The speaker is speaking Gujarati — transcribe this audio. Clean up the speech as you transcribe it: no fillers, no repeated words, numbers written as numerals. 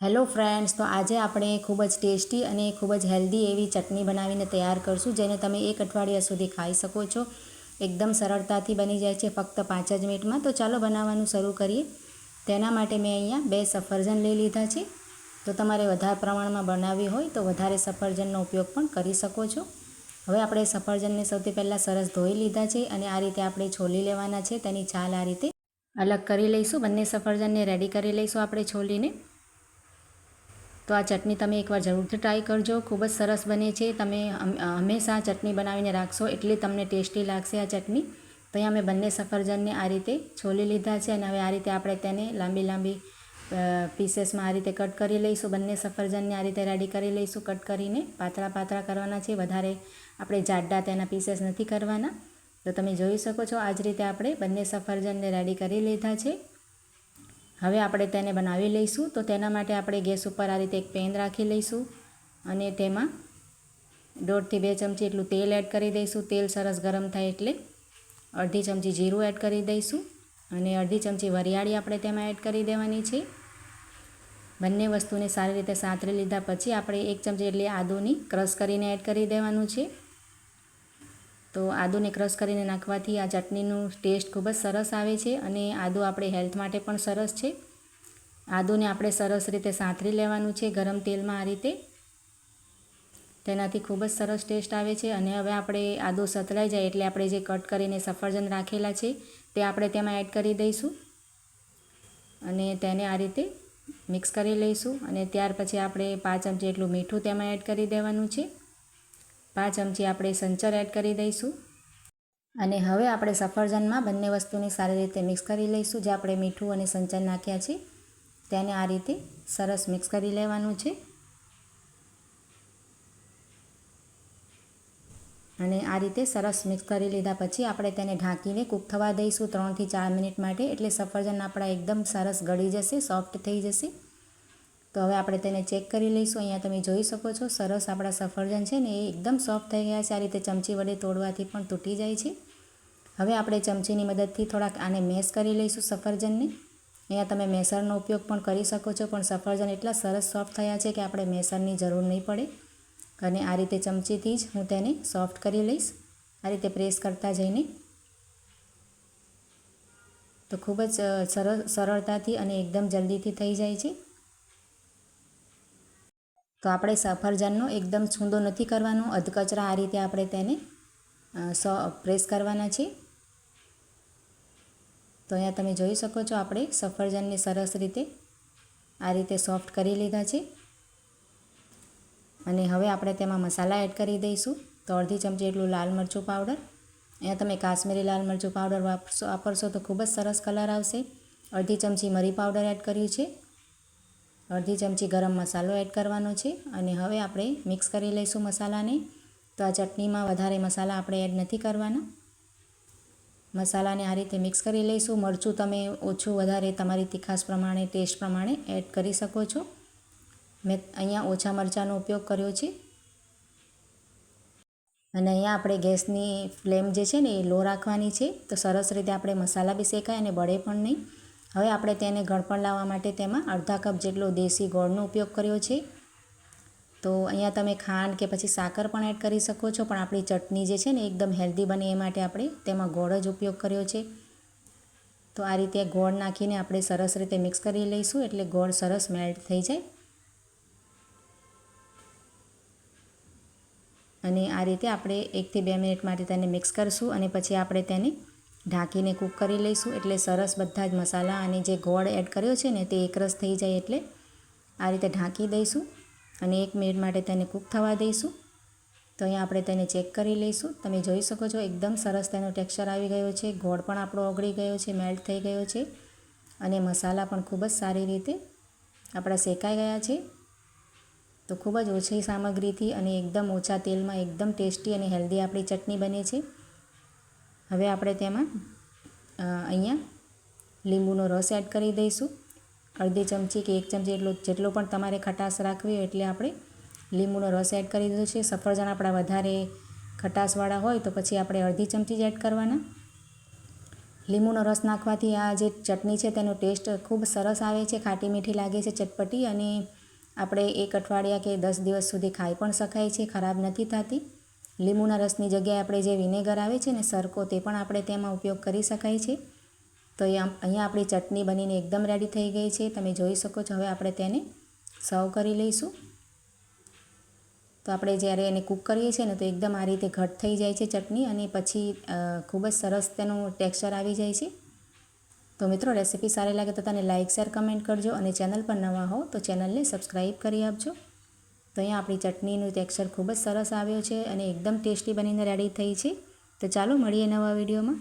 હેલો ફ્રેન્ડ્સ, તો આજે આપણે ખૂબ જ ટેસ્ટી અને ખૂબ જ હેલ્ધી એવી ચટણી બનાવીને તૈયાર કરશું, જેને તમે એક અઠવાડિયા સુધી ખાઈ શકો છો. એકદમ સરળતાથી બની જાય છે, ફક્ત 5 જ મિનિટમાં. તો ચાલો બનાવવાનું શરૂ કરીએ. તેના માટે મેં અહીંયા 2 સફરજન લઈ લીધા છે. તો તમારે વધારે પ્રમાણમાં બનાવવી હોય તો વધારે સફરજનનો ઉપયોગ પણ કરી શકો છો. હવે આપણે સફરજનને સૌથી પહેલાં સરસ ધોઈ લીધા છે અને આ રીતે આપણે છોલી લેવાના છે. તેની છાલ આ રીતે અલગ કરી લઈશું. બંને સફરજનને રેડી કરી લઈશું આપણે છોલીને. તો આ ચટણી તમે એકવાર જરૂરથી ટ્રાય કરજો, ખૂબ જ સરસ બને છે. તમે હંમેશા ચટણી બનાવીને રાખશો એટલે તમને ટેસ્ટી લાગશે આ ચટણી. તો અહીંયા મેં બંને સફરજનને આ રીતે છોલી લીધા છે અને હવે આ રીતે આપણે તેને લાંબી પીસેસમાં આ રીતે કટ કરી લઈશું. બંને સફરજનને આ રીતે રેડી કરી લઈશું. કટ કરીને પાતળા કરવાના છે, વધારે આપણે જાડા તેના પીસેસ નથી કરવાના. તો તમે જોઈ શકો છો આ જ રીતે આપણે બંને સફરજનને રેડી કરી લીધા છે. હવે આપણે તેને બનાવી લઈશું. તો તેના માટે આપણે ગેસ ઉપર આ રીતે એક પેન રાખી લઈશું અને તેમાં 1.5 થી 2 ચમચી એટલું તેલ એડ કરી દઈશું. તેલ સરસ ગરમ થાય એટલે અડધી ચમચી જીરું એડ કરી દઈશું અને અડધી ચમચી વરિયાળી આપણે તેમાં એડ કરી દેવાની છે. બંને વસ્તુને સારી રીતે સાંતળી લીધા પછી આપણે 1 ચમચી એટલી આદુની ક્રશ કરીને એડ કરી દેવાનું છે. તો આદુને ક્રશ કરીને નાખવાથી આ ચટણીનું ટેસ્ટ ખૂબ જ સરસ આવે છે અને આદુ આપણે હેલ્થ માટે પણ સરસ છે. આદુને આપણે સરસ રીતે સાંતળી લેવાનું છે ગરમ તેલમાં આ રીતે. તેનાથી ખૂબ જ સરસ ટેસ્ટ આવે છે. અને હવે આપણે આદુ સતળાઈ જાય એટલે આપણે જે કટ કરીને સફરજન રાખેલા છે તે આપણે તેમાં એડ કરી દઈશું અને તેને આ રીતે મિક્સ કરી લઈશું. અને ત્યાર પછી આપણે 5 ચમચી એટલું મીઠું તેમાં એડ કરી દેવાનું છે. 5 ચમચી આપણે સંચર એડ કરી દઈશું અને હવે આપણે સફરજનમાં બંને વસ્તુને સારી રીતે મિક્સ કરી લઈશું. જે આપણે મીઠું અને સંચર નાખ્યા છે તેને આ રીતે સરસ મિક્સ કરી લેવાનું છે અને આ રીતે સરસ મિક્સ કરી લીધા પછી આપણે તેને ઢાંકીને કૂક થવા દઈશું 3 થી 4 મિનિટ માટે. એટલે સફરજન આપણા એકદમ સરસ ગળી જશે, સોફ્ટ થઈ જશે. તો હવે આપણે તેને ચેક કરી લઈશું. અહીંયા તમે જોઈ શકો છો સરસ આપણા સફરજન છે ને એ એકદમ સોફ્ટ થઈ ગયા છે. આ રીતે ચમચી વડે તોડવાથી પણ તૂટી જાય છે. હવે આપણે ચમચીની મદદથી થોડાક આને મેશ કરી લઈશું સફરજનને. અહીંયા તમે મેસરનો ઉપયોગ પણ કરી શકો છો, પણ સફરજન એટલા સરસ સોફ્ટ થયા છે કે આપણે મેસરની જરૂર નહીં પડે. અને આ રીતે ચમચીથી જ હું તેને સોફ્ટ કરી લઈશ, આ રીતે પ્રેસ કરતા જઈને. તો ખૂબ જ સરળતાથી અને એકદમ જલ્દીથી થઈ જાય છે. તો આપણે સફરજનનો એકદમ છૂંદો નથી કરવાનો, અધકચરા આ રીતે આપણે તેને પ્રેસ કરવાના છે. તો અહીંયા તમે જોઈ શકો છો આપણે સફરજનને સરસ રીતે આ રીતે સોફ્ટ કરી લીધા છે. અને હવે આપણે તેમાં મસાલા એડ કરી દઈશું. તો અડધી ચમચી એટલું લાલ મરચું પાવડર. અહીંયા તમે કાશ્મીરી લાલ મરચું પાવડર વાપરશો તો ખૂબ જ સરસ કલર આવશે. અડધી ચમચી મરી પાવડર એડ કર્યું છે. અડધી ચમચી ગરમ મસાલો એડ કરવાનો છે અને હવે આપણે મિક્સ કરી લઈશું મસાલાને. તો આ ચટણીમાં વધારે મસાલા આપણે એડ નથી કરવાના. મસાલાને આ રીતે મિક્સ કરી લઈશું. મરચું તમે ઓછું વધારે તમારી તીખાશ પ્રમાણે, ટેસ્ટ પ્રમાણે એડ કરી શકો છો. મેં અહીંયા ઓછા મરચાંનો ઉપયોગ કર્યો છે. અને અહીંયા આપણે ગેસની ફ્લેમ જે છે ને એ લો રાખવાની છે. તો સરસ રીતે આપણે મસાલા બી શેકાય અને બળે પણ નહીં. હવે આપણે તેને ગળપણ લાવવા માટે તેમાં અડધા કપ જેટલો દેશી ગોળનો ઉપયોગ કર્યો છે. તો અહીંયા તમે ખાંડ કે પછી સાકર પણ એડ કરી શકો છો, પણ આપણી ચટણી જે છે ને એકદમ હેલ્ધી બને એ માટે આપણે તેમાં ગોળ જ ઉપયોગ કર્યો છે. તો આ રીતે ગોળ નાખીને આપણે સરસ રીતે મિક્સ કરી લઈશું એટલે ગોળ સરસ મેલ્ટ થઈ જાય. અને આ રીતે આપણે 1 થી 2 મિનિટ માટે તેને મિક્સ કરીશું અને પછી આપણે તેને ઢાંકીને કૂક કરી લઈશું. એટલે સરસ બધા જ મસાલા અને જે ગોળ એડ કર્યો છે ને તે એકરસ થઈ જાય. એટલે આ રીતે ઢાંકી દઈશું અને 1 મિનિટ માટે તેને કૂક થવા દઈશું. તો અહીંયા આપણે તેને ચેક કરી લઈશું. તમે જોઈ શકો છો એકદમ સરસ તેનો ટેક્સચર આવી ગયો છે. ગોળ પણ આપણો ઓગળી ગયો છે, મેલ્ટ થઈ ગયો છે અને મસાલા પણ ખૂબ જ સારી રીતે આપણા શેકાઈ ગયા છે. તો ખૂબ જ ઓછી સામગ્રીથી અને એકદમ ઓછા તેલમાં એકદમ ટેસ્ટી અને હેલ્ધી આપણી ચટણી બને છે. હવે આપણે તેમાં અહીંયા લીંબુનો રસ એડ કરી દઈશું. અડધી ચમચી કે 1 ચમચી જેટલો પણ તમારે ખટાશ રાખવી હોય એટલે આપણે લીંબુનો રસ એડ કરી દીધો છે. સફરજન આપણા વધારે ખટાશવાળા હોય તો પછી આપણે અડધી ચમચી જ એડ કરવાના. લીંબુનો રસ નાખવાથી આ જે ચટણી છે તેનો ટેસ્ટ ખૂબ સરસ આવે છે, ખાટી મીઠી લાગે છે, ચટપટી, અને આપણે 1 અઠવાડિયા કે 10 દિવસ સુધી ખાઈ પણ શકાય છે, ખરાબ નથી થતી. લીંબુના રસની જગ્યાએ આપણે જે વિનેગર આવે છે ને સરકો, તે પણ આપણે તેમાં ઉપયોગ કરી શકાય છે. તો અહીંયા આપણી ચટણી બનીને એકદમ રેડી થઈ ગઈ છે, તમે જોઈ શકો છો. હવે આપણે તેને સર્વ કરી લઈશું. તો આપણે જ્યારે એને કૂક કરીએ છીએ ને તો એકદમ આ રીતે ઘટ થઈ જાય છે ચટણી, અને પછી ખૂબ જ સરસ તેનું ટેક્સચર આવી જાય છે. તો મિત્રો, રેસીપી સારી લાગે તો તને લાઇક, શેર, કમેન્ટ કરજો, અને ચેનલ પર નવા હો તો ચેનલને સબસ્ક્રાઈબ કરી આપજો. તો અહીંયા આપણી ચટણીનું ટેક્સચર ખૂબ જ સરસ આવ્યો છે અને એકદમ ટેસ્ટી બનીને રેડી થઈ છે. તો ચાલો મળીએ નવા વિડીયોમાં.